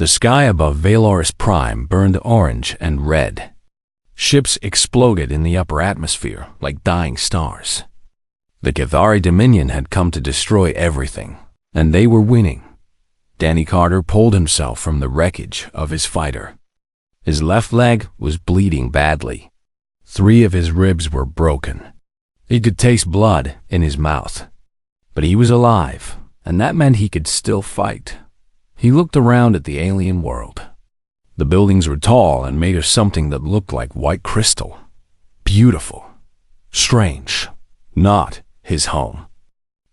The sky above Valoris Prime burned orange and red. Ships exploded in the upper atmosphere like dying stars. The Cathari Dominion had come to destroy everything, and they were winning. Danny Carter pulled himself from the wreckage of his fighter. His left leg was bleeding badly. 3 of his ribs were broken. He could taste blood in his mouth. But he was alive, and that meant he could still fight. He looked around at the alien world. The buildings were tall and made of something that looked like white crystal. Beautiful. Strange. Not his home.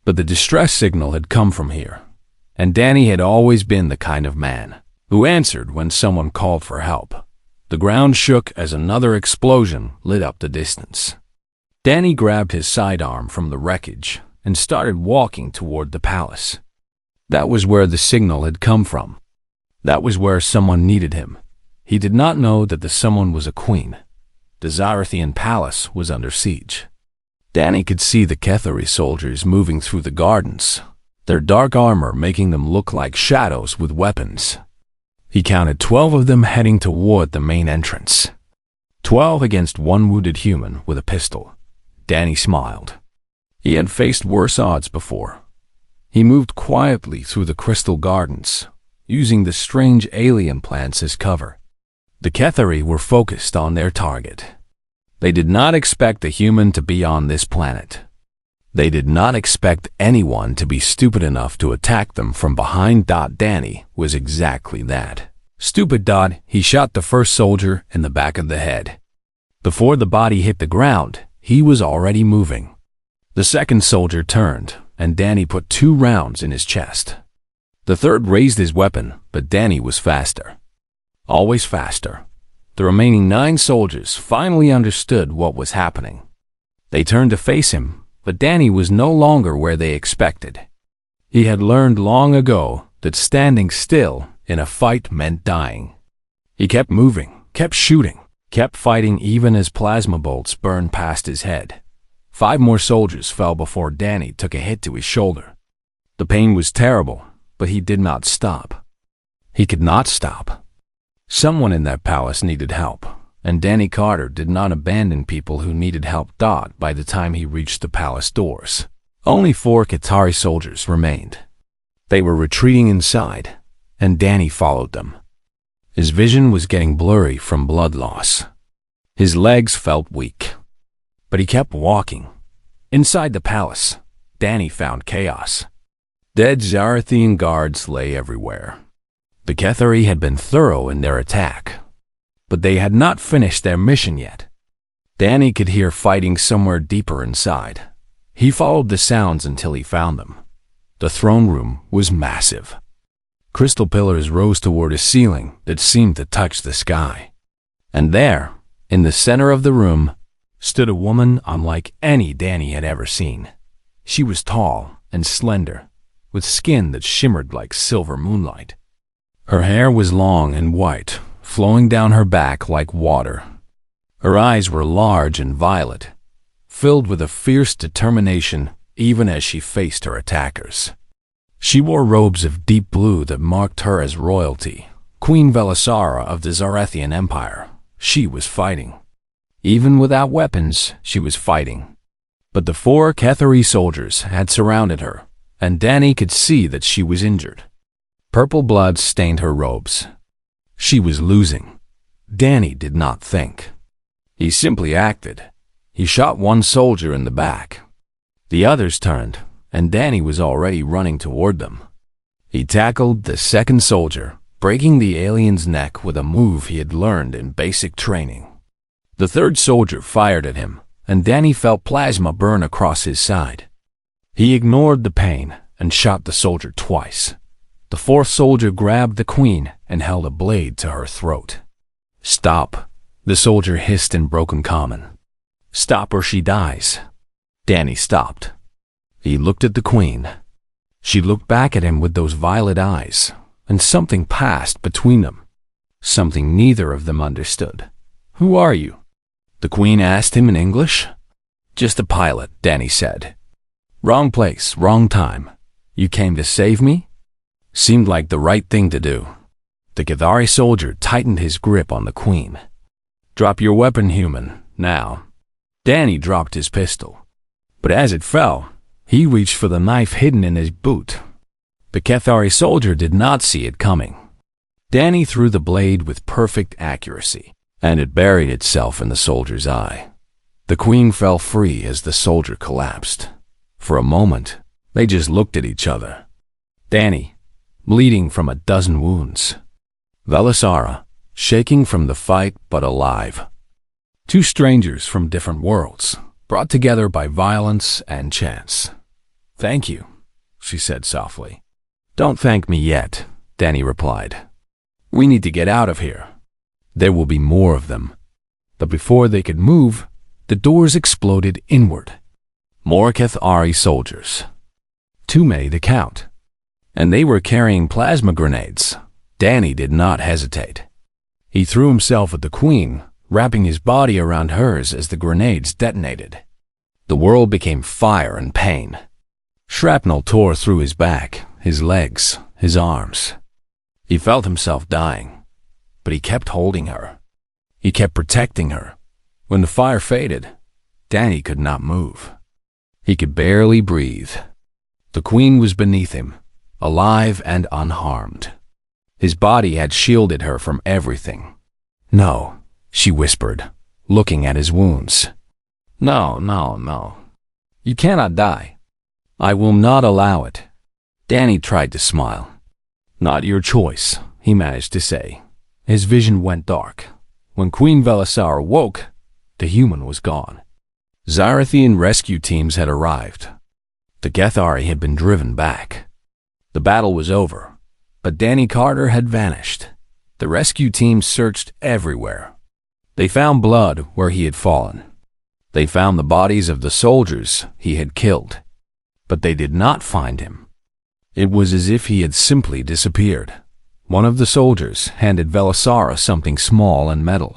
But the distress signal had come from here, and Danny had always been the kind of man who answered when someone called for help. The ground shook as another explosion lit up the distance. Danny grabbed his sidearm from the wreckage and started walking toward the palace. That was where the signal had come from. That was where someone needed him. He did not know that the someone was a queen. The Zarathian palace was under siege. Danny could see the Cathari soldiers moving through the gardens, their dark armor making them look like shadows with weapons. He counted 12 of them heading toward the main entrance. 12 against 1 wounded human with a pistol. Danny smiled. He had faced worse odds before. He moved quietly through the crystal gardens, using the strange alien plants as cover. The Cathari were focused on their target. They did not expect a human to be on this planet. They did not expect anyone to be stupid enough to attack them from behind. Danny was exactly that. Stupid. He shot the first soldier in the back of the head. Before the body hit the ground, he was already moving. The second soldier turned, and Danny put 2 rounds in his chest. The third raised his weapon, but Danny was faster. Always faster. The remaining 9 soldiers finally understood what was happening. They turned to face him, but Danny was no longer where they expected. He had learned long ago that standing still in a fight meant dying. He kept moving, kept shooting, kept fighting even as plasma bolts burned past his head. 5 more soldiers fell before Danny took a hit to his shoulder. The pain was terrible, but he did not stop. He could not stop. Someone in that palace needed help, and Danny Carter did not abandon people who needed help. By the time he reached the palace doors, only 4 Qatari soldiers remained. They were retreating inside, and Danny followed them. His vision was getting blurry from blood loss. His legs felt weak, but he kept walking. Inside the palace, Danny found chaos. Dead Zarathian guards lay everywhere. The Cathari had been thorough in their attack, but they had not finished their mission yet. Danny could hear fighting somewhere deeper inside. He followed the sounds until he found them. The throne room was massive. Crystal pillars rose toward a ceiling that seemed to touch the sky. And there, in the center of the room, stood a woman unlike any Danny had ever seen. She was tall and slender, with skin that shimmered like silver moonlight. Her hair was long and white, flowing down her back like water. Her eyes were large and violet, filled with a fierce determination even as she faced her attackers. She wore robes of deep blue that marked her as royalty, Queen Velisara of the Zarathian Empire. She was fighting. Even without weapons, she was fighting. But the 4 Cathari soldiers had surrounded her, and Danny could see that she was injured. Purple blood stained her robes. She was losing. Danny did not think. He simply acted. He shot 1 soldier in the back. The others turned, and Danny was already running toward them. He tackled the second soldier, breaking the alien's neck with a move he had learned in basic training. The third soldier fired at him, and Danny felt plasma burn across his side. He ignored the pain and shot the soldier twice. The 4th soldier grabbed the queen and held a blade to her throat. "Stop," the soldier hissed in broken common. "Stop or she dies." Danny stopped. He looked at the queen. She looked back at him with those violet eyes, and something passed between them. Something neither of them understood. "Who are you?" the queen asked him in English. "Just a pilot," Danny said. "Wrong place, wrong time. You came to save me?" Seemed like the right thing to do. The Cathari soldier tightened his grip on the queen. "Drop your weapon, human, now." Danny dropped his pistol. But as it fell, he reached for the knife hidden in his boot. The Cathari soldier did not see it coming. Danny threw the blade with perfect accuracy, and it buried itself in the soldier's eye. The queen fell free as the soldier collapsed. For a moment, they just looked at each other. Danny, bleeding from a dozen wounds. Velisara, shaking from the fight but alive. Two strangers from different worlds, brought together by violence and chance. "Thank you," she said softly. "Don't thank me yet," Danny replied. "We need to get out of here. There will be more of them." But before they could move, the doors exploded inward. More Cathari soldiers. Too many to count. And they were carrying plasma grenades. Danny did not hesitate. He threw himself at the queen, wrapping his body around hers as the grenades detonated. The world became fire and pain. Shrapnel tore through his back, his legs, his arms. He felt himself dying, but he kept holding her. He kept protecting her. When the fire faded, Danny could not move. He could barely breathe. The queen was beneath him, alive and unharmed. His body had shielded her from everything. "No," she whispered, looking at his wounds. "No, no, no. You cannot die. I will not allow it." Danny tried to smile. "Not your choice," he managed to say. His vision went dark. When Queen Velisara woke, the human was gone. Zarathian rescue teams had arrived. The Cathari had been driven back. The battle was over, but Danny Carter had vanished. The rescue teams searched everywhere. They found blood where he had fallen. They found the bodies of the soldiers he had killed, but they did not find him. It was as if he had simply disappeared. One of the soldiers handed Velisara something small and metal.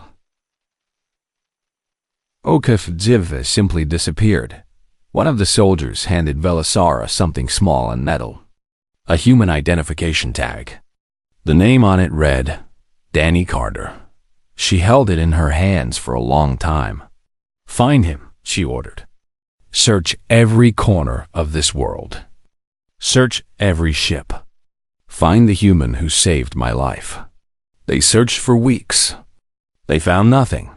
Okafdziva simply disappeared. One of the soldiers handed Velisara something small and metal. A human identification tag. The name on it read, Danny Carter. She held it in her hands for a long time. "Find him," she ordered. "Search every corner of this world. Search every ship. Find the human who saved my life." They searched for weeks. They found nothing.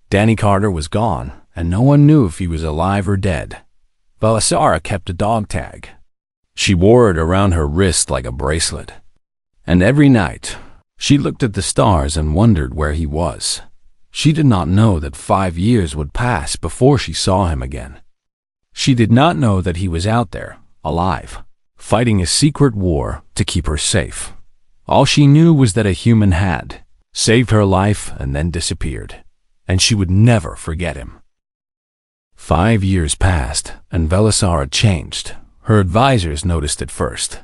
Danny Carter was gone, and no one knew if he was alive or dead. Velisara kept a dog tag. She wore it around her wrist like a bracelet. And every night, she looked at the stars and wondered where he was. She did not know that 5 years would pass before she saw him again. She did not know that he was out there, alive, fighting a secret war to keep her safe. All she knew was that a human had saved her life and then disappeared, and she would never forget him. 5 years passed, and Velisara changed. Her advisors noticed it first.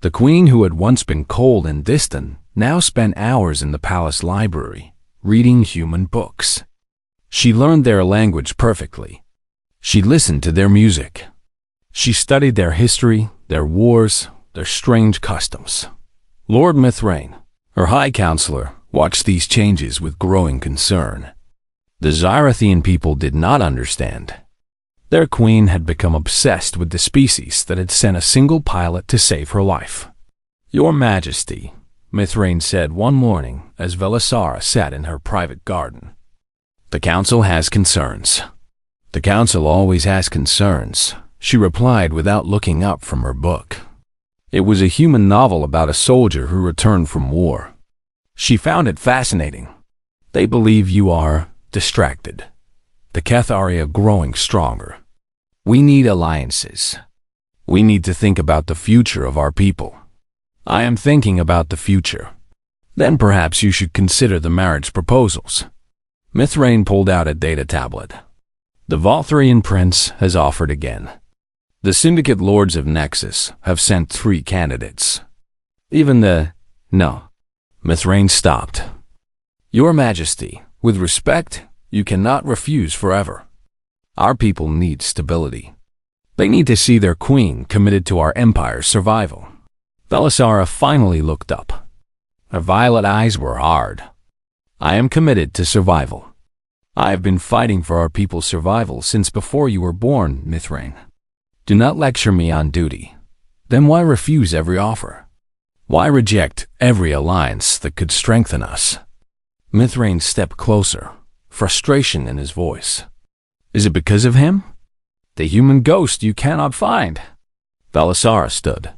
The queen, who had once been cold and distant, now spent hours in the palace library, reading human books. She learned their language perfectly. She listened to their music. She studied their history, their wars, their strange customs. Lord Mithrain, her high counselor, watched these changes with growing concern. The Zarathian people did not understand. Their queen had become obsessed with the species that had sent a single pilot to save her life. "Your Majesty," Mithrain said one morning as Velisara sat in her private garden. "The council has concerns." "The council always has concerns," she replied without looking up from her book. It was a human novel about a soldier who returned from war. She found it fascinating. "They believe you are distracted. The Cathari are growing stronger. We need alliances. We need to think about the future of our people." "I am thinking about the future." "Then perhaps you should consider the marriage proposals." Mithrain pulled out a data tablet. "The Voltharian prince has offered again. The syndicate lords of Nexus have sent 3 candidates. Even the... No." Mithrain stopped. "Your Majesty, with respect, you cannot refuse forever. Our people need stability. They need to see their queen committed to our empire's survival." Velisara finally looked up. Her violet eyes were hard. I am committed to survival. I have been fighting for our people's survival since before you were born, Mithrain. Do not lecture me on duty. Then why refuse every offer? Why reject every alliance that could strengthen us? Mithrain stepped closer, frustration in his voice. Is it because of him? The human ghost you cannot find. Belisara stood.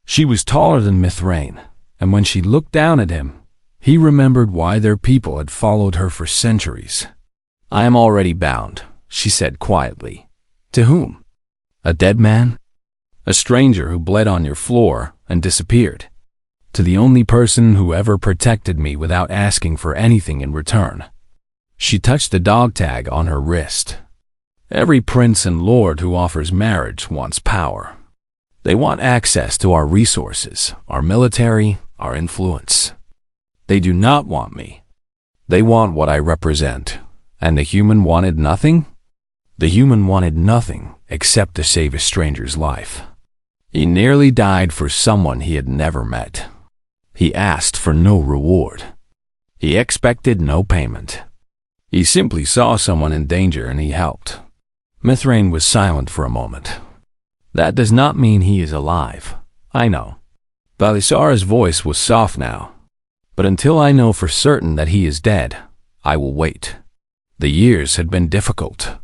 She was taller than Mithrain, and when she looked down at him, he remembered why their people had followed her for centuries. I am already bound, she said quietly. To whom? A dead man? A stranger who bled on your floor and disappeared. To the only person who ever protected me without asking for anything in return. She touched the dog tag on her wrist. Every prince and lord who offers marriage wants power. They want access to our resources, our military, our influence. They do not want me. They want what I represent. And the human wanted nothing? The human wanted nothing except to save a stranger's life. He nearly died for someone he had never met. He asked for no reward. He expected no payment. He simply saw someone in danger and he helped. Mithrain was silent for a moment. That does not mean he is alive. I know. Belisara's voice was soft now. But until I know for certain that he is dead, I will wait. The years had been difficult.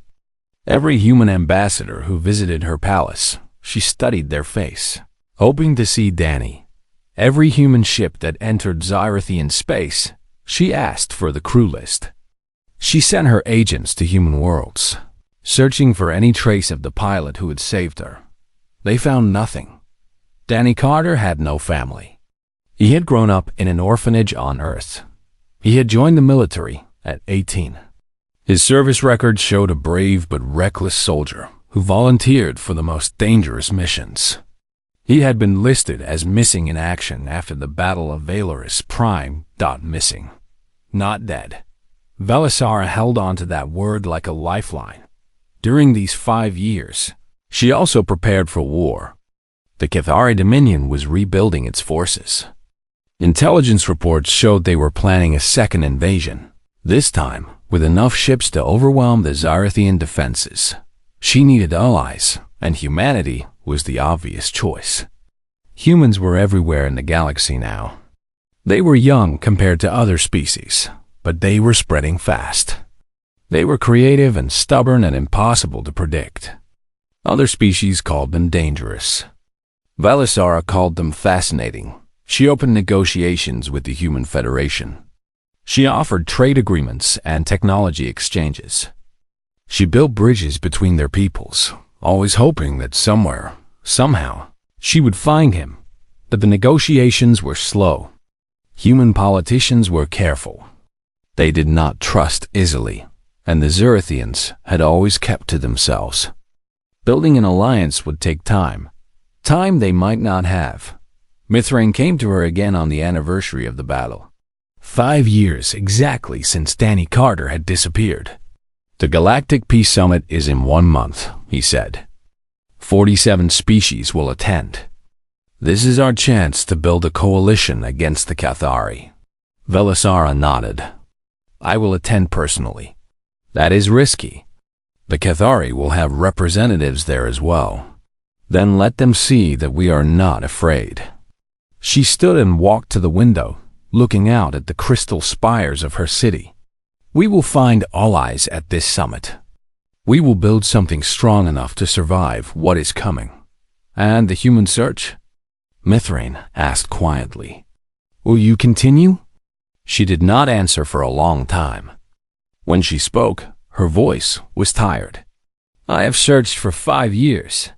Every human ambassador who visited her palace, she studied their face, hoping to see Danny. Every human ship that entered Xyrathian space, she asked for the crew list. She sent her agents to human worlds, searching for any trace of the pilot who had saved her. They found nothing. Danny Carter had no family. He had grown up in an orphanage on Earth. He had joined the military at 18. His service record showed a brave but reckless soldier who volunteered for the most dangerous missions. He had been listed as missing in action after the Battle of Valoris Prime. Missing, not dead. Belisara held on to that word like a lifeline. During these 5 years, she also prepared for war. The Cathari Dominion was rebuilding its forces. Intelligence reports showed they were planning a second invasion, this time with enough ships to overwhelm the Xyrathian defenses. She needed allies, and humanity was the obvious choice. Humans were everywhere in the galaxy now. They were young compared to other species, but they were spreading fast. They were creative and stubborn and impossible to predict. Other species called them dangerous. Belisara called them fascinating. She opened negotiations with the Human Federation. She offered trade agreements and technology exchanges. She built bridges between their peoples, always hoping that somewhere, somehow, she would find him. But the negotiations were slow. Human politicians were careful. They did not trust easily, and the Xyrathians had always kept to themselves. Building an alliance would take time they might not have. Mithrain came to her again on the anniversary of the battle. 5 years exactly since Danny Carter had disappeared. The Galactic Peace Summit is in 1 month, he said. 47 species will attend. This is our chance to build a coalition against the Cathari. Belisara nodded. I will attend personally. That is risky. The Cathari will have representatives there as well. Then let them see that we are not afraid. She stood and walked to the window, looking out at the crystal spires of her city. We will find allies at this summit. We will build something strong enough to survive what is coming. And the human search? Mithrain asked quietly. Will you continue? She did not answer for a long time. When she spoke, her voice was tired. I have searched for 5 years.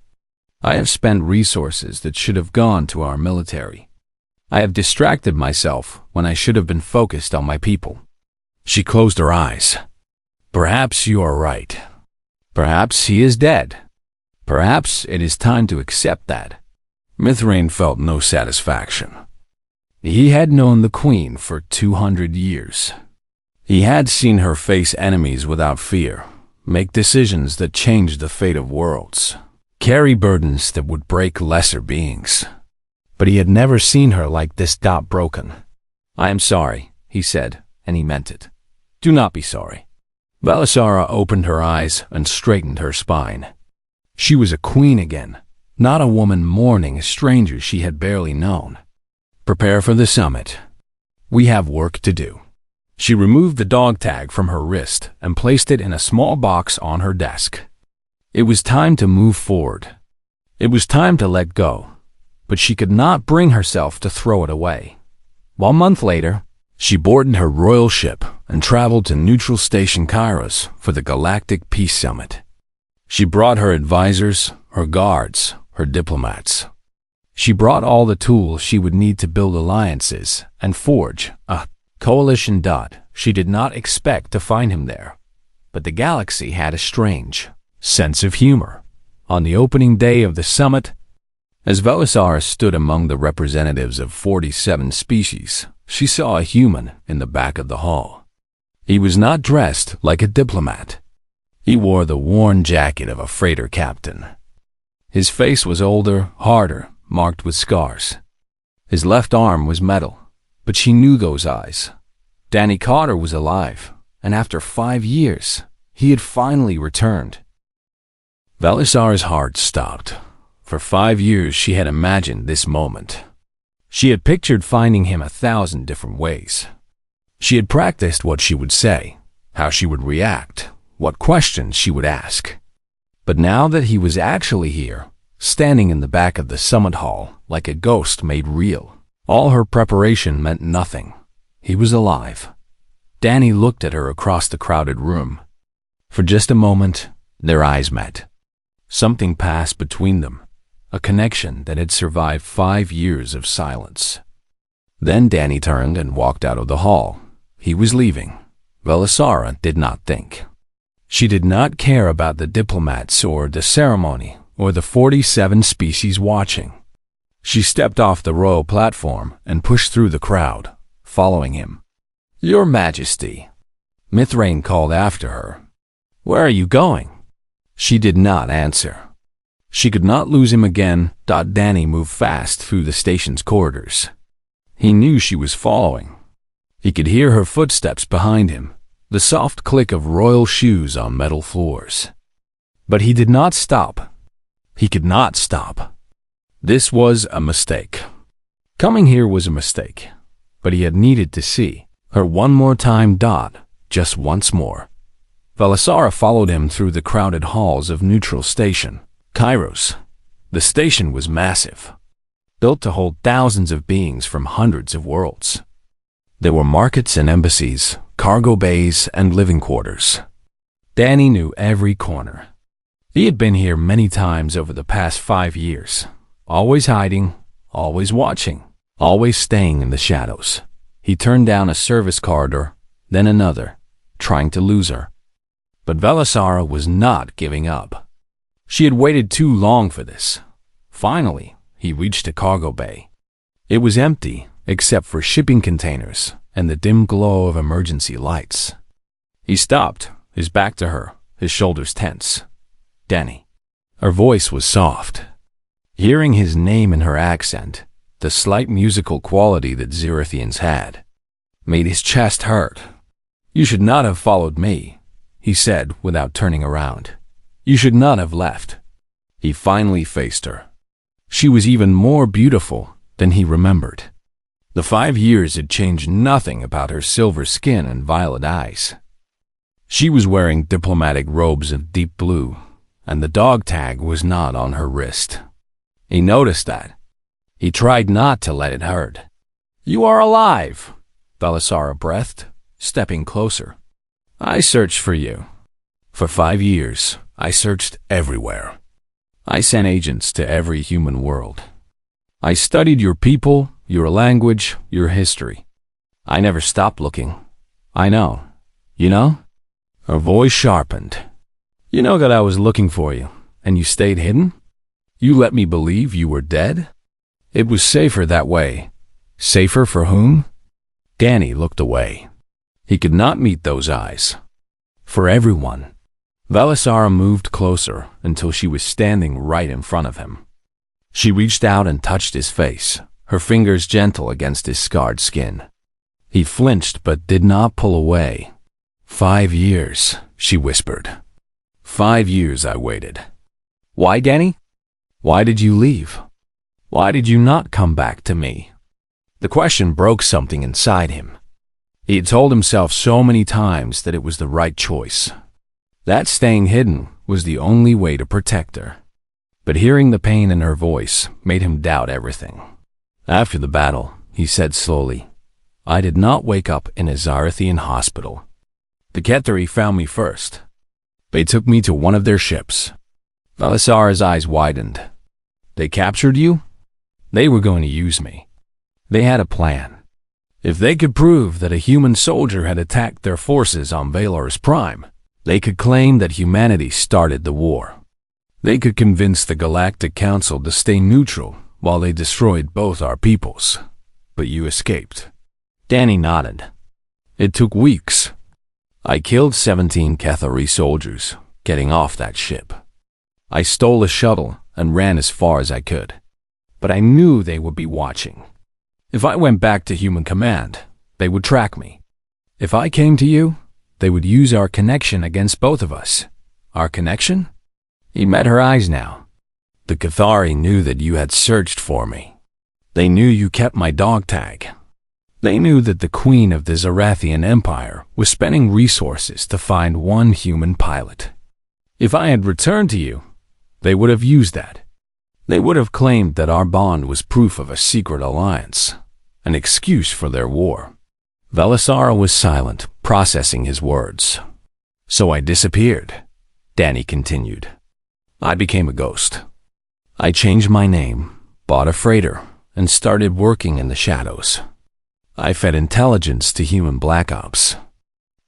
I have spent resources that should have gone to our military. I have distracted myself when I should have been focused on my people. She closed her eyes. Perhaps you are right. Perhaps he is dead. Perhaps it is time to accept that. Mithrain felt no satisfaction. He had known the Queen for 200 years. He had seen her face enemies without fear, make decisions that changed the fate of worlds, carry burdens that would break lesser beings. But he had never seen her like this. Broken. "I am sorry," he said, and he meant it. "Do not be sorry." Velisara opened her eyes and straightened her spine. She was a queen again, not a woman mourning a stranger she had barely known. "Prepare for the summit. We have work to do." She removed the dog tag from her wrist and placed it in a small box on her desk. It was time to move forward. It was time to let go, but she could not bring herself to throw it away. 1 month later, she boarded her royal ship and traveled to neutral station Kairos for the Galactic Peace Summit. She brought her advisors, her guards, her diplomats. She brought all the tools she would need to build alliances and forge a coalition. She did not expect to find him there, but the galaxy had a strange sense of humor. On the opening day of the summit, as Velisara stood among the representatives of 47 species, she saw a human in the back of the hall. He was not dressed like a diplomat. He wore the worn jacket of a freighter captain. His face was older, harder, marked with scars. His left arm was metal, but she knew those eyes. Danny Carter was alive, and after 5 years, he had finally returned. Velisara's heart stopped. For 5 years she had imagined this moment. She had pictured finding him 1,000 different ways. She had practiced what she would say, how she would react, what questions she would ask. But now that he was actually here, standing in the back of the summit hall like a ghost made real, all her preparation meant nothing. He was alive. Danny looked at her across the crowded room. For just a moment, their eyes met. Something passed between them, a connection that had survived 5 years of silence. Then Danny turned and walked out of the hall. He was leaving. Velisara did not think. She did not care about the diplomats or the ceremony or the 47 species watching. She stepped off the royal platform and pushed through the crowd, following him. "Your Majesty," Mithrain called after her. "Where are you going?" She did not answer. She could not lose him again. Danny moved fast through the station's corridors. He knew she was following. He could hear her footsteps behind him, the soft click of royal shoes on metal floors. But he did not stop. He could not stop. This was a mistake. Coming here was a mistake, but he had needed to see her one more time. Just once more. Velisara followed him through the crowded halls of Neutral Station, Kairos. The station was massive, built to hold thousands of beings from hundreds of worlds. There were markets and embassies, cargo bays and living quarters. Danny knew every corner. He had been here many times over the past 5 years, always hiding, always watching, always staying in the shadows. He turned down a service corridor, then another, trying to lose her. But Velisara was not giving up. She had waited too long for this. Finally, he reached a cargo bay. It was empty, except for shipping containers and the dim glow of emergency lights. He stopped, his back to her, his shoulders tense. "Danny." Her voice was soft. Hearing his name in her accent, the slight musical quality that Xerithians had, made his chest hurt. "You should not have followed me," he said without turning around. "You should not have left." He finally faced her. She was even more beautiful than he remembered. The 5 years had changed nothing about her silver skin and violet eyes. She was wearing diplomatic robes of deep blue, and the dog tag was not on her wrist. He noticed that. He tried not to let it hurt. "You are alive," Velisara breathed, stepping closer. "I searched for you. For 5 years, I searched everywhere. I sent agents to every human world. I studied your people, your language, your history. I never stopped looking. I know. You know?" Her voice sharpened. "You know that I was looking for you, and you stayed hidden? You let me believe you were dead? It was safer that way. Safer for whom?" Danny looked away. He could not meet those eyes. "For everyone." Velisara moved closer until she was standing right in front of him. She reached out and touched his face, her fingers gentle against his scarred skin. He flinched but did not pull away. 5 years, she whispered. 5 years I waited. Why, Danny? Why did you leave? Why did you not come back to me? The question broke something inside him. He had told himself so many times that it was the right choice, that staying hidden was the only way to protect her. But hearing the pain in her voice made him doubt everything. After the battle, he said slowly, I did not wake up in a Zarathian hospital. The Kethari found me first. They took me to one of their ships. Velisara's eyes widened. They captured you? They were going to use me. They had a plan. If they could prove that a human soldier had attacked their forces on Valor's Prime, they could claim that humanity started the war. They could convince the Galactic Council to stay neutral while they destroyed both our peoples. But you escaped. Danny nodded. It took weeks. I killed 17 Kethari soldiers, getting off that ship. I stole a shuttle and ran as far as I could. But I knew they would be watching. If I went back to human command, they would track me. If I came to you, they would use our connection against both of us. Our connection? He met her eyes now. The Kethari knew that you had searched for me. They knew you kept my dog tag. They knew that the Queen of the Zarathian Empire was spending resources to find one human pilot. If I had returned to you, they would have used that. They would have claimed that our bond was proof of a secret alliance, an excuse for their war. Velisara was silent, processing his words. So I disappeared, Danny continued. I became a ghost. I changed my name, bought a freighter, and started working in the shadows. I fed intelligence to human black ops.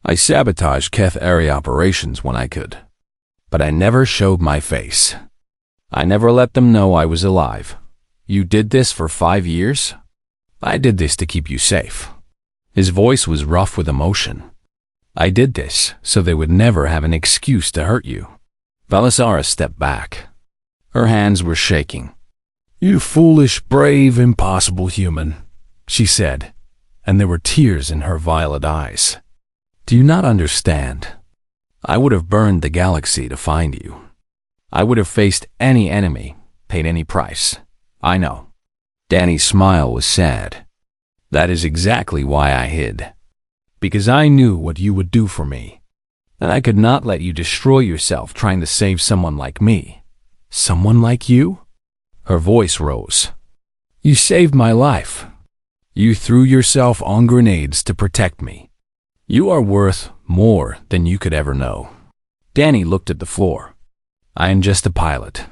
I sabotaged Kethari operations when I could. But I never showed my face. I never let them know I was alive. You did this for 5 years? I did this to keep you safe. His voice was rough with emotion. I did this so they would never have an excuse to hurt you. Velisara stepped back. Her hands were shaking. You foolish, brave, impossible human, she said, and there were tears in her violet eyes. Do you not understand? I would have burned the galaxy to find you. I would have faced any enemy, paid any price. I know. Danny's smile was sad. That is exactly why I hid. Because I knew what you would do for me. And I could not let you destroy yourself trying to save someone like me. Someone like you? Her voice rose. You saved my life. You threw yourself on grenades to protect me. You are worth more than you could ever know. Danny looked at the floor. I am just a pilot.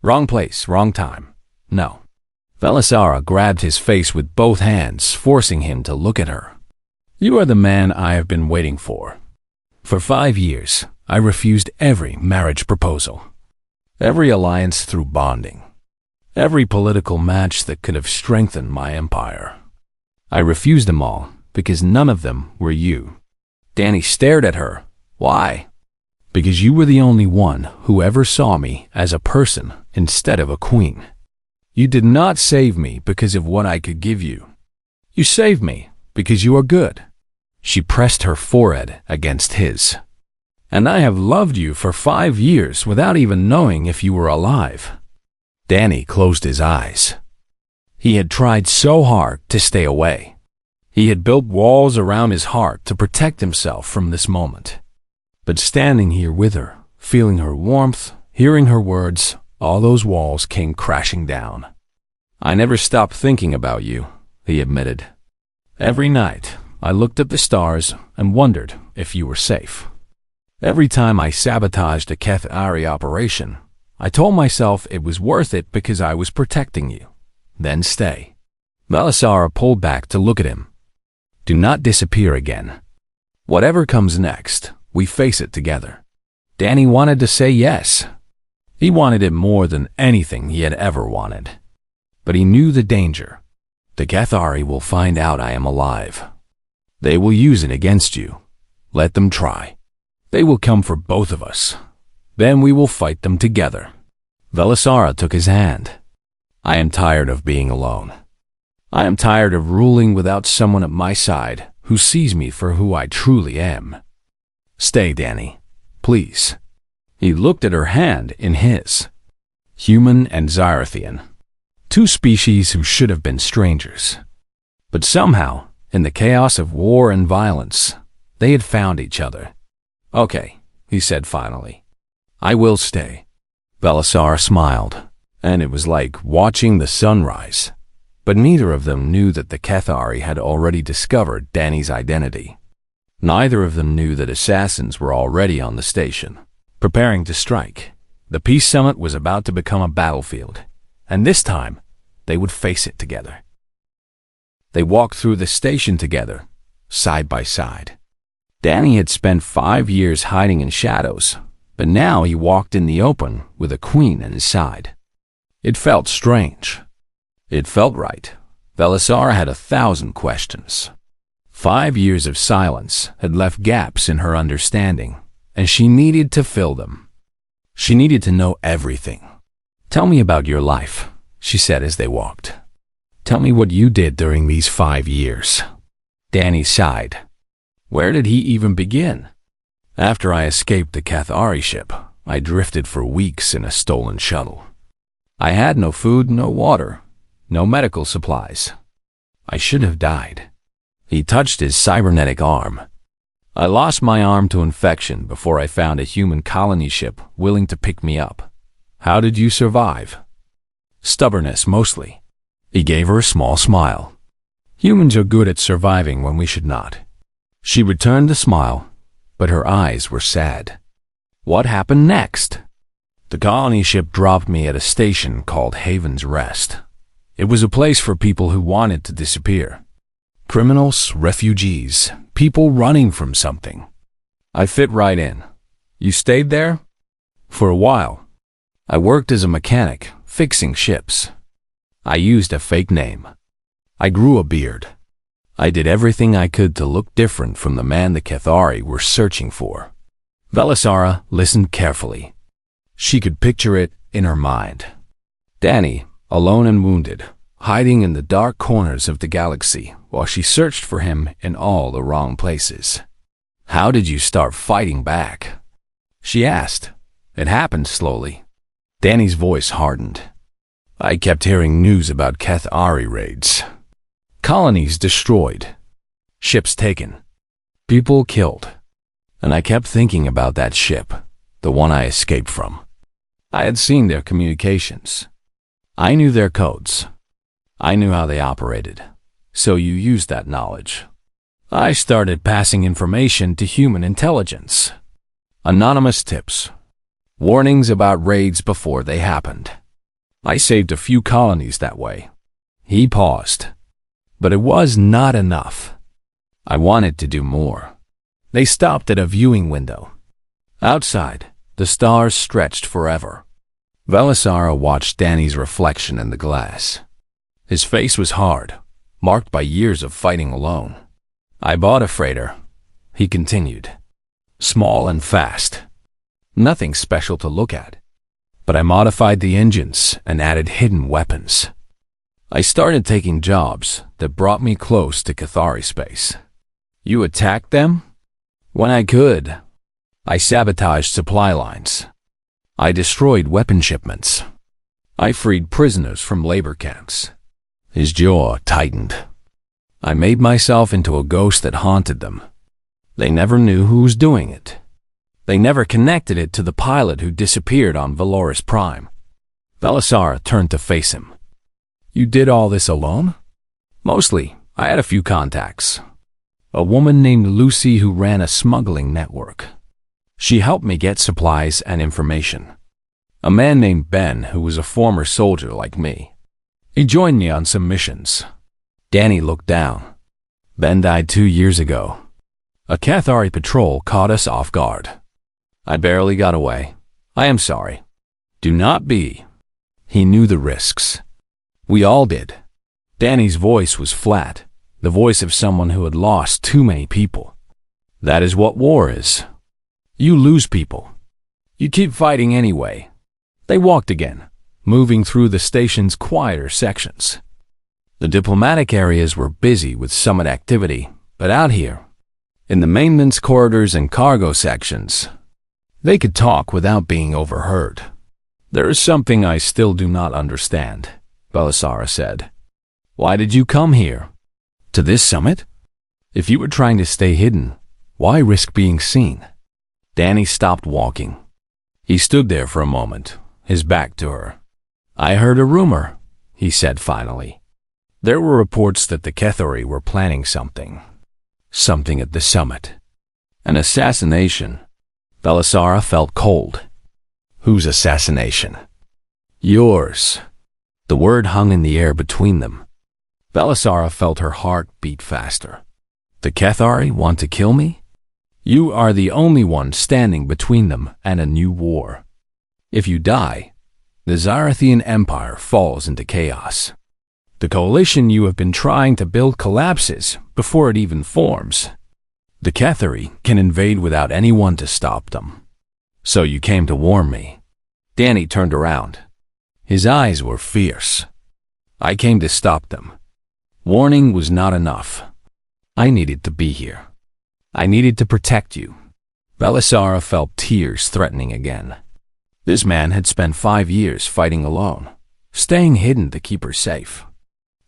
Wrong place, wrong time. No. Velisara grabbed his face with both hands, forcing him to look at her. You are the man I have been waiting for. For 5 years, I refused every marriage proposal, every alliance through bonding, every political match that could have strengthened my empire. I refused them all because none of them were you. Danny stared at her. Why? Because you were the only one who ever saw me as a person instead of a queen. You did not save me because of what I could give you. You saved me because you are good. She pressed her forehead against his. And I have loved you for 5 years without even knowing if you were alive. Danny closed his eyes. He had tried so hard to stay away. He had built walls around his heart to protect himself from this moment. But standing here with her, feeling her warmth, hearing her words, all those walls came crashing down. I never stopped thinking about you, he admitted. Every night, I looked at the stars and wondered if you were safe. Every time I sabotaged a Kethari operation, I told myself it was worth it because I was protecting you. Then stay. Velisara pulled back to look at him. Do not disappear again. Whatever comes next, we face it together. Danny wanted to say yes. He wanted it more than anything he had ever wanted. But he knew the danger. The Kethari will find out I am alive. They will use it against you. Let them try. They will come for both of us. Then we will fight them together. Velisara took his hand. I am tired of being alone. I am tired of ruling without someone at my side who sees me for who I truly am. Stay, Danny, please. He looked at her hand in his. Human and Xyrathian, two species who should have been strangers. But somehow, in the chaos of war and violence, they had found each other. Okay, he said finally. I will stay. Belisar smiled, and it was like watching the sunrise. But neither of them knew that the Cathari had already discovered Danny's identity. Neither of them knew that assassins were already on the station, preparing to strike. The Peace Summit was about to become a battlefield, and this time, they would face it together. They walked through the station together, side by side. Danny had spent 5 years hiding in shadows, but now he walked in the open with a queen at his side. It felt strange. It felt right. Belisar had 1,000 questions. 5 years of silence had left gaps in her understanding, and she needed to fill them. She needed to know everything. Tell me about your life, she said as they walked. Tell me what you did during these 5 years. Danny sighed. Where did he even begin? After I escaped the Cathari ship, I drifted for weeks in a stolen shuttle. I had no food, no water, no medical supplies. I should have died. He touched his cybernetic arm. I lost my arm to infection before I found a human colony ship willing to pick me up. How did you survive? Stubbornness, mostly. He gave her a small smile. Humans are good at surviving when we should not. She returned the smile, but her eyes were sad. What happened next? The colony ship dropped me at a station called Haven's Rest. It was a place for people who wanted to disappear. Criminals, refugees, people running from something. I fit right in. You stayed there? For a while. I worked as a mechanic, fixing ships. I used a fake name. I grew a beard. I did everything I could to look different from the man the Cathari were searching for. Belisara listened carefully. She could picture it in her mind. Danny, alone and wounded, hiding in the dark corners of the galaxy while she searched for him in all the wrong places. How did you start fighting back? She asked. It happened slowly. Danny's voice hardened. I kept hearing news about Cathari raids. Colonies destroyed. Ships taken. People killed. And I kept thinking about that ship, the one I escaped from. I had seen their communications. I knew their codes. I knew how they operated. So you used that knowledge. I started passing information to human intelligence. Anonymous tips. Warnings about raids before they happened. I saved a few colonies that way. He paused. But it was not enough. I wanted to do more. They stopped at a viewing window. Outside, the stars stretched forever. Belisara watched Danny's reflection in the glass. His face was hard, marked by years of fighting alone. I bought a freighter, he continued. Small and fast. Nothing special to look at. But I modified the engines and added hidden weapons. I started taking jobs that brought me close to Cathari space. You attacked them? When I could. I sabotaged supply lines. I destroyed weapon shipments. I freed prisoners from labor camps. His jaw tightened. I made myself into a ghost that haunted them. They never knew who was doing it. They never connected it to the pilot who disappeared on Valoris Prime. Belisara turned to face him. You did all this alone? Mostly. I had a few contacts. A woman named Lucy who ran a smuggling network. She helped me get supplies and information. A man named Ben who was a former soldier like me. He joined me on some missions. Danny looked down. Ben died 2 years ago. A Cathari patrol caught us off guard. I barely got away. I am sorry. Do not be. He knew the risks. We all did. Danny's voice was flat, the voice of someone who had lost too many people. That is what war is. You lose people. You keep fighting anyway. They walked again, moving through the station's quieter sections. The diplomatic areas were busy with summit activity, but out here, in the maintenance corridors and cargo sections, they could talk without being overheard. "There is something I still do not understand," Belisara said. "Why did you come here? To this summit? If you were trying to stay hidden, why risk being seen?" Danny stopped walking. He stood there for a moment, his back to her. "I heard a rumor," he said finally. "There were reports that the Kethori were planning something. Something at the summit. An assassination." Belisara felt cold. "Whose assassination?" "Yours." The word hung in the air between them. Belisara felt her heart beat faster. "The Kethori want to kill me? You are the only one standing between them and a new war. If you die, the Zarathian Empire falls into chaos. The coalition you have been trying to build collapses before it even forms. The Kethori can invade without anyone to stop them. So you came to warn me." Danny turned around. His eyes were fierce. "I came to stop them. Warning was not enough. I needed to be here. I needed to protect you." Belisara felt tears threatening again. This man had spent 5 years fighting alone, staying hidden to keep her safe.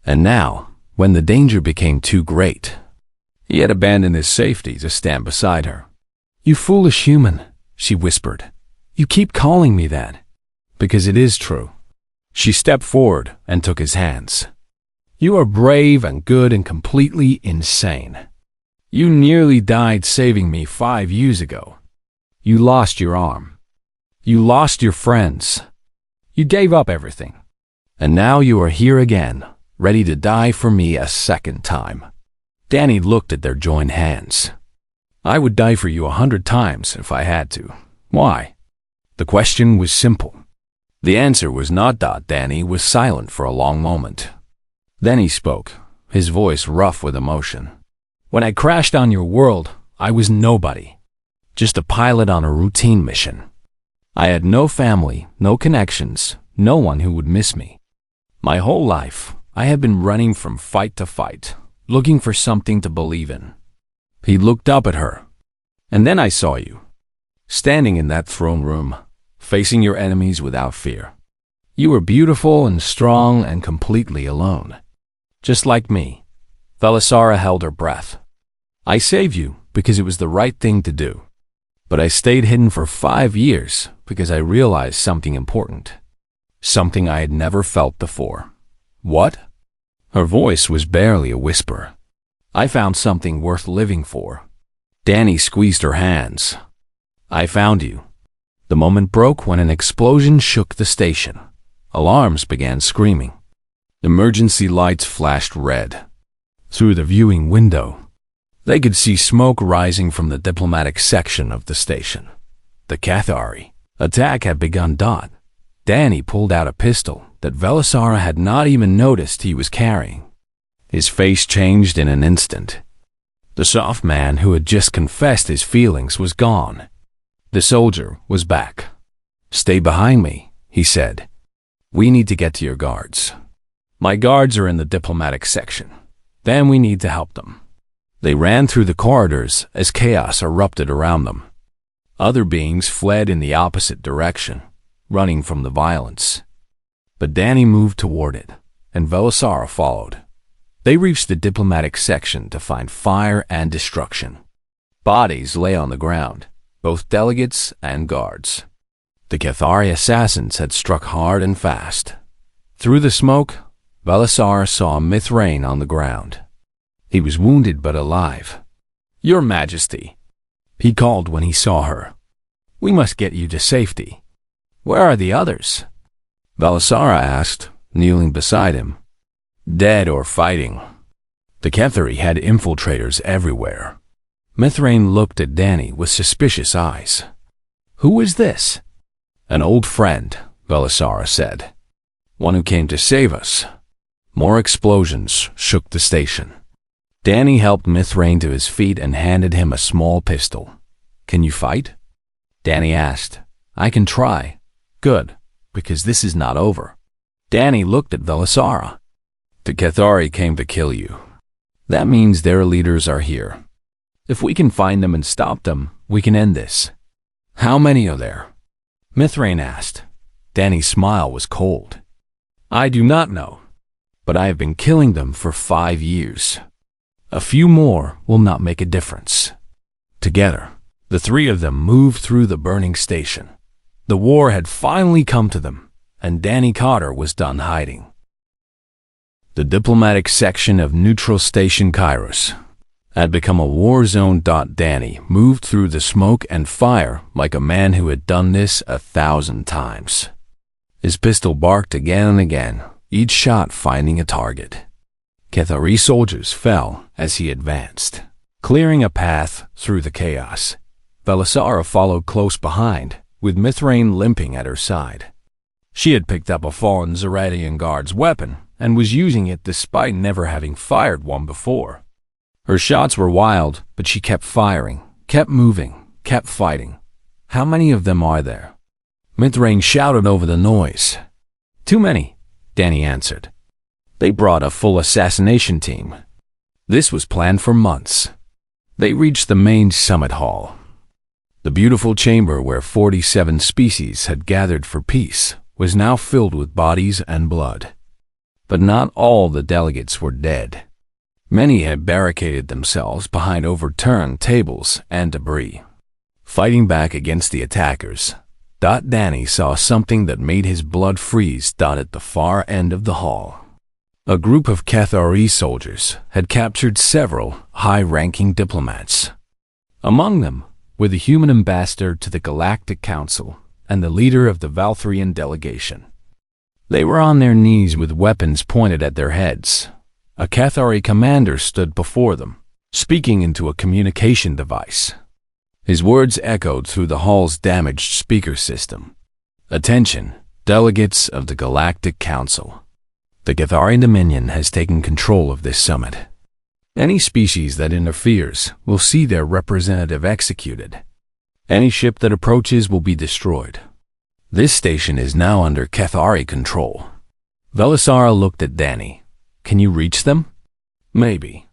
And now, when the danger became too great, he had abandoned his safety to stand beside her. "You foolish human," she whispered. "You keep calling me that." "Because it is true." She stepped forward and took his hands. "You are brave and good and completely insane. You nearly died saving me 5 years ago. You lost your arm. You lost your friends. You gave up everything. And now you are here again, ready to die for me a second time." Danny looked at their joined hands. "I would die for you 100 times if I had to. Why?" The question was simple. The answer was not. Danny was silent for a long moment. Then he spoke, his voice rough with emotion. "When I crashed on your world, I was nobody. Just a pilot on a routine mission. I had no family, no connections, no one who would miss me. My whole life, I have been running from fight to fight, looking for something to believe in." He looked up at her. "And then I saw you, standing in that throne room, facing your enemies without fear. You were beautiful and strong and completely alone. Just like me." Belisara held her breath. "I saved you because it was the right thing to do. But I stayed hidden for 5 years because I realized something important. Something I had never felt before." "What?" Her voice was barely a whisper. "I found something worth living for." Danny squeezed her hands. "I found you." The moment broke when an explosion shook the station. Alarms began screaming. Emergency lights flashed red. Through the viewing window, they could see smoke rising from the diplomatic section of the station. The Kethori attack had begun. Danny pulled out a pistol that Belisara had not even noticed he was carrying. His face changed in an instant. The soft man who had just confessed his feelings was gone. The soldier was back. "Stay behind me," he said. "We need to get to your guards. My guards are in the diplomatic section. Then we need to help them." They ran through the corridors as chaos erupted around them. Other beings fled in the opposite direction, running from the violence. But Danny moved toward it, and Belisara followed. They reached the diplomatic section to find fire and destruction. Bodies lay on the ground, both delegates and guards. The Kethori assassins had struck hard and fast. Through the smoke, Belisara saw Mithrain on the ground. He was wounded but alive. "Your Majesty," he called when he saw her. "We must get you to safety." "Where are the others?" Belisara asked, kneeling beside him. "Dead or fighting." The Kethori had infiltrators everywhere. Mithrain looked at Danny with suspicious eyes. "Who is this?" "An old friend," Belisara said. "One who came to save us." More explosions shook the station. Danny helped Mithrain to his feet and handed him a small pistol. "Can you fight?" Danny asked. "I can try." "Good, because this is not over." Danny looked at Belisara. The Cathari came to kill you. That means their leaders are here. If we can find them and stop them, we can end this. How many are there? Mithrain asked. Danny's smile was cold. I do not know, but I have been killing them for 5 years. A few more will not make a difference. Together, the three of them moved through the burning station. The war had finally come to them, and Danny Cotter was done hiding. The diplomatic section of Neutral Station Kairos had become a war zone. Danny moved through the smoke and fire like a man who had done this 1,000 times. His pistol barked again and again, each shot finding a target. Cathari soldiers fell as he advanced, clearing a path through the chaos. Belisara followed close behind, with Mithrain limping at her side. She had picked up a fallen Zeratian guard's weapon and was using it despite never having fired one before. Her shots were wild, but she kept firing, kept moving, kept fighting. How many of them are there? Mithrain shouted over the noise. Too many, Danny answered. They brought a full assassination team. This was planned for months. They reached the main summit hall. The beautiful chamber where 47 species had gathered for peace was now filled with bodies and blood. But not all the delegates were dead. Many had barricaded themselves behind overturned tables and debris, fighting back against the attackers. Danny saw something that made his blood freeze. At the far end of the hall, a group of Cathari soldiers had captured several high-ranking diplomats. Among them were the human ambassador to the Galactic Council and the leader of the Valthrian delegation. They were on their knees with weapons pointed at their heads. A Cathari commander stood before them, speaking into a communication device. His words echoed through the hall's damaged speaker system. Attention, delegates of the Galactic Council. The Cathari Dominion has taken control of this summit. Any species that interferes will see their representative executed. Any ship that approaches will be destroyed. This station is now under Cathari control. Belisara looked at Danny. Can you reach them? Maybe.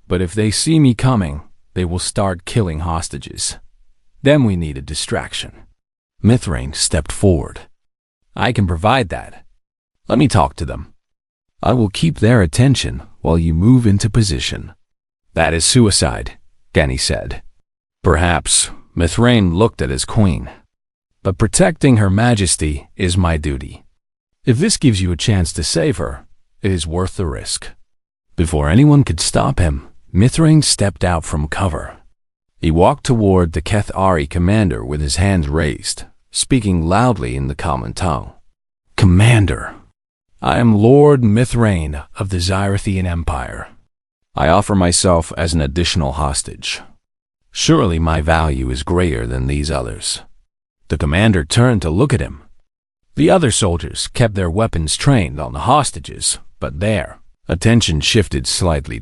But if they see me coming, they will start killing hostages. Then we need a distraction. Mithrain stepped forward. I can provide that. Let me talk to them. I will keep their attention while you move into position. That is suicide, Danny said. Perhaps. Mithrain looked at his queen. But protecting Her Majesty is my duty. If this gives you a chance to save her, it is worth the risk. Before anyone could stop him, Mithrain stepped out from cover. He walked toward the Cathari commander with his hands raised, speaking loudly in the common tongue. Commander, I am Lord Mithrain of the Zyrathian Empire. I offer myself as an additional hostage. Surely my value is greater than these others. The commander turned to look at him. The other soldiers kept their weapons trained on the hostages, but their attention shifted slightly.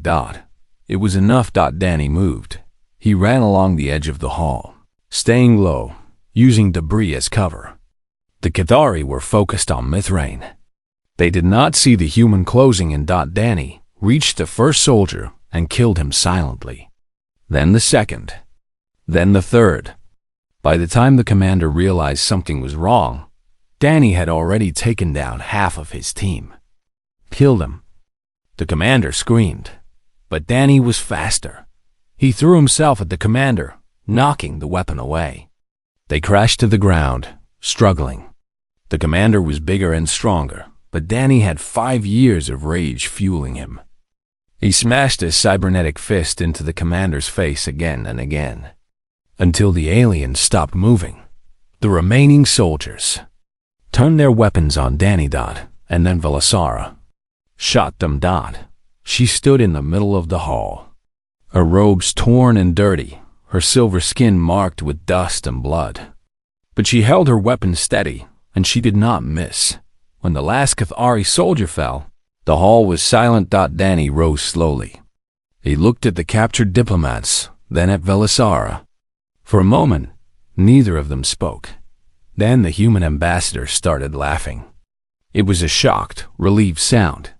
It was enough. Danny moved. He ran along the edge of the hall, staying low, using debris as cover. The Cathari were focused on Mithrain. They did not see the human closing in. Danny reached the first soldier and killed him silently. Then the second. Then the third. By the time the commander realized something was wrong, Danny had already taken down half of his team. Killed him. The commander screamed, but Danny was faster. He threw himself at the commander, knocking the weapon away. They crashed to the ground, struggling. The commander was bigger and stronger, but Danny had 5 years of rage fueling him. He smashed his cybernetic fist into the commander's face again and again, until the alien stopped moving. The remaining soldiers turned their weapons on Danny. And then Belisara shot them. She stood in the middle of the hall, her robes torn and dirty, her silver skin marked with dust and blood. But she held her weapon steady, and she did not miss. When the last Cathari soldier fell, the hall was silent. Danny rose slowly. He looked at the captured diplomats, then at Belisara. For a moment, neither of them spoke. Then the human ambassador started laughing. It was a shocked, relieved sound.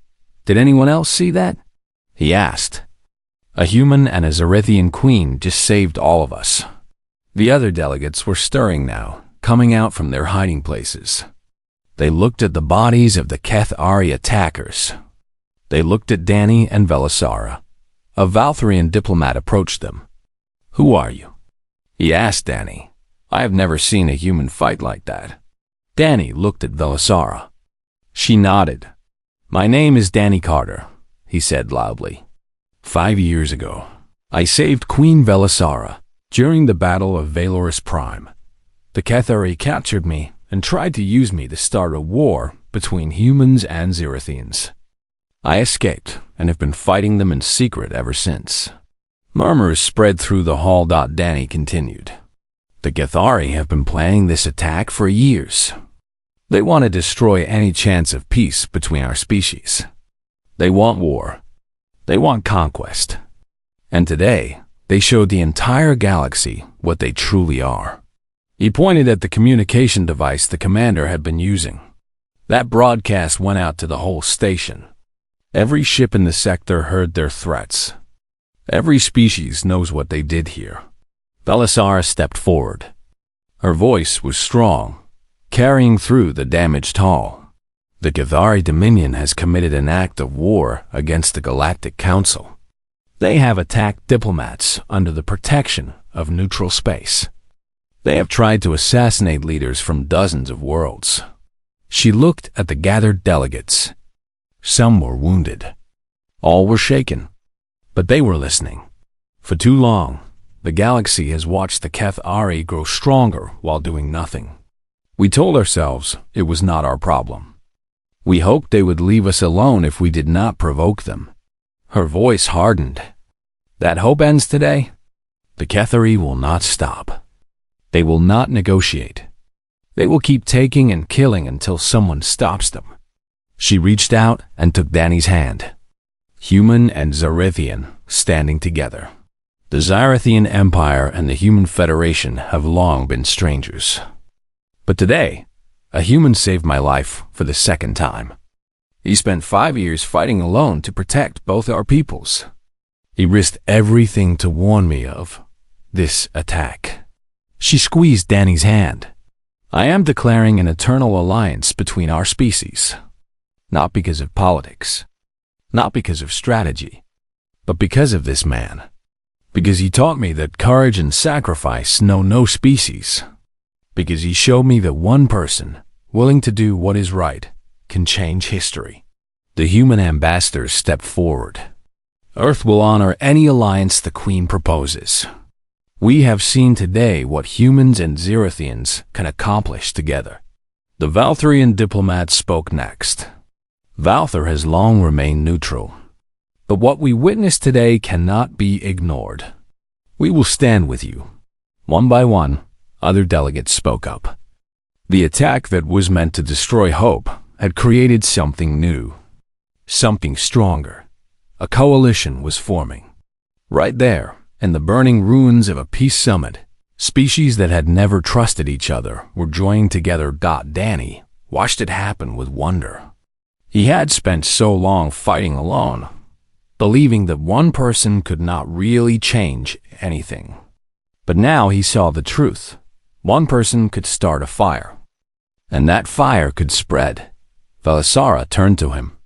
Did anyone else see that? He asked. A human and a Zerithian queen just saved all of us. The other delegates were stirring now, coming out from their hiding places. They looked at the bodies of the Cathari attackers. They looked at Danny and Velisara. A Valtharian diplomat approached them. "Who are you?" he asked Danny. "I have never seen a human fight like that." Danny looked at Velisara. She nodded. "My name is Danny Carter," he said loudly. 5 years ago, I saved Queen Velisara during the Battle of Valoris Prime. The Cathari captured me and tried to use me to start a war between humans and Zerithians. I escaped and have been fighting them in secret ever since. Murmurs spread through the hall. Danny continued. The Cathari have been planning this attack for years. They want to destroy any chance of peace between our species. They want war. They want conquest. And today, they showed the entire galaxy what they truly are. He pointed at the communication device the commander had been using. That broadcast went out to the whole station. Every ship in the sector heard their threats. Every species knows what they did here. Velisara stepped forward. Her voice was strong, carrying through the damaged hall. The Cathari Dominion has committed an act of war against the Galactic Council. They have attacked diplomats under the protection of neutral space. They have tried to assassinate leaders from dozens of worlds. She looked at the gathered delegates. Some were wounded. All were shaken. But they were listening. For too long, the galaxy has watched the Cathari grow stronger while doing nothing. We told ourselves it was not our problem. We hoped they would leave us alone if we did not provoke them. Her voice hardened. That hope ends today. The Cathari will not stop. They will not negotiate. They will keep taking and killing until someone stops them. She reached out and took Danny's hand. Human and Zerithian standing together. The Zerithian Empire and the Human Federation have long been strangers. But today, a human saved my life for the second time. He spent 5 years fighting alone to protect both our peoples. He risked everything to warn me of this attack. She squeezed Danny's hand. I am declaring an eternal alliance between our species. Not because of politics, not because of strategy, but because of this man. Because he taught me that courage and sacrifice know no species. Because he showed me that one person, willing to do what is right, can change history. The human ambassadors stepped forward. Earth will honor any alliance the Queen proposes. We have seen today what humans and Zerithians can accomplish together. The Valtharian diplomat spoke next. Valthar has long remained neutral. But what we witnessed today cannot be ignored. We will stand with you. One by one, other delegates spoke up. The attack that was meant to destroy hope had created something new. Something stronger. A coalition was forming. Right there, in the burning ruins of a peace summit, species that had never trusted each other were joining together. Danny watched it happen with wonder. He had spent so long fighting alone, believing that one person could not really change anything. But now he saw the truth. One person could start a fire, and that fire could spread. Velisara turned to him.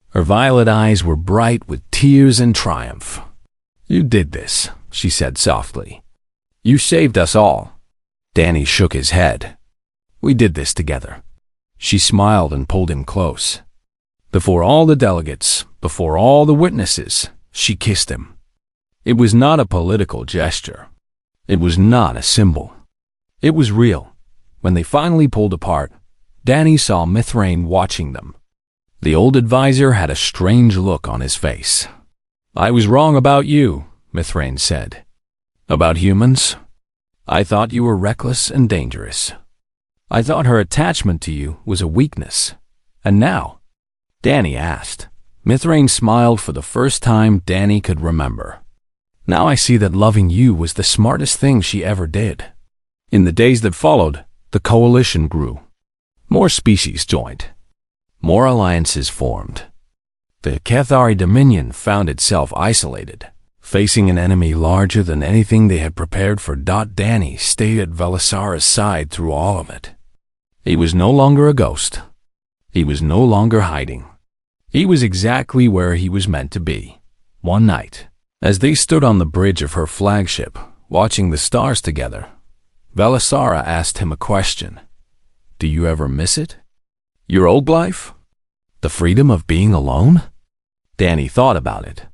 Her violet eyes were bright with tears and triumph. "You did this," she said softly. "You saved us all." Danny shook his head. "We did this together." She smiled and pulled him close. Before all the delegates, before all the witnesses, she kissed him. It was not a political gesture. It was not a symbol. It was real. When they finally pulled apart, Danny saw Mithrain watching them. The old advisor had a strange look on his face. "I was wrong about you," Mithrain said. "About humans? I thought you were reckless and dangerous. I thought her attachment to you was a weakness. And now?" Danny asked. Mithrain smiled for the first time Danny could remember. "Now I see that loving you was the smartest thing she ever did." In the days that followed, the coalition grew. More species joined. More alliances formed. The Cathari Dominion found itself isolated, facing an enemy larger than anything they had prepared for. Danny stayed at Velisara's side through all of it. He was no longer a ghost. He was no longer hiding. He was exactly where he was meant to be. One night, as they stood on the bridge of her flagship, watching the stars together, Velisara asked him a question. Do you ever miss it? Your old life? The freedom of being alone? Danny thought about it.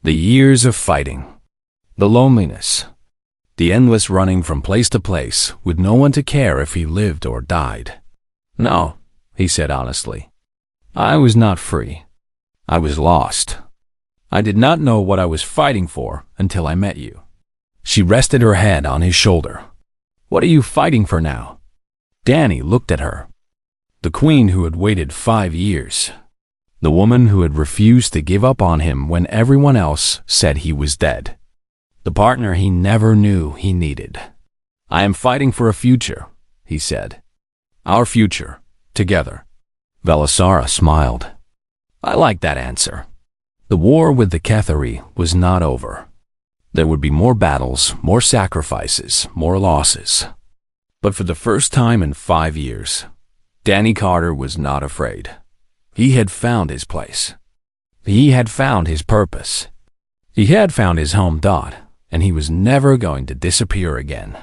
The years of fighting, the loneliness, the endless running from place to place with no one to care if he lived or died. No, he said honestly. I was not free. I was lost. I did not know what I was fighting for until I met you. She rested her head on his shoulder. What are you fighting for now? Danny looked at her. The queen who had waited 5 years. The woman who had refused to give up on him when everyone else said he was dead. The partner he never knew he needed. I am fighting for a future, he said. Our future, together. Velisara smiled. I like that answer. The war with the Cathari was not over. There would be more battles, more sacrifices, more losses. But for the first time in 5 years, Danny Carter was not afraid. He had found his place. He had found his purpose. He had found his home. And he was never going to disappear again.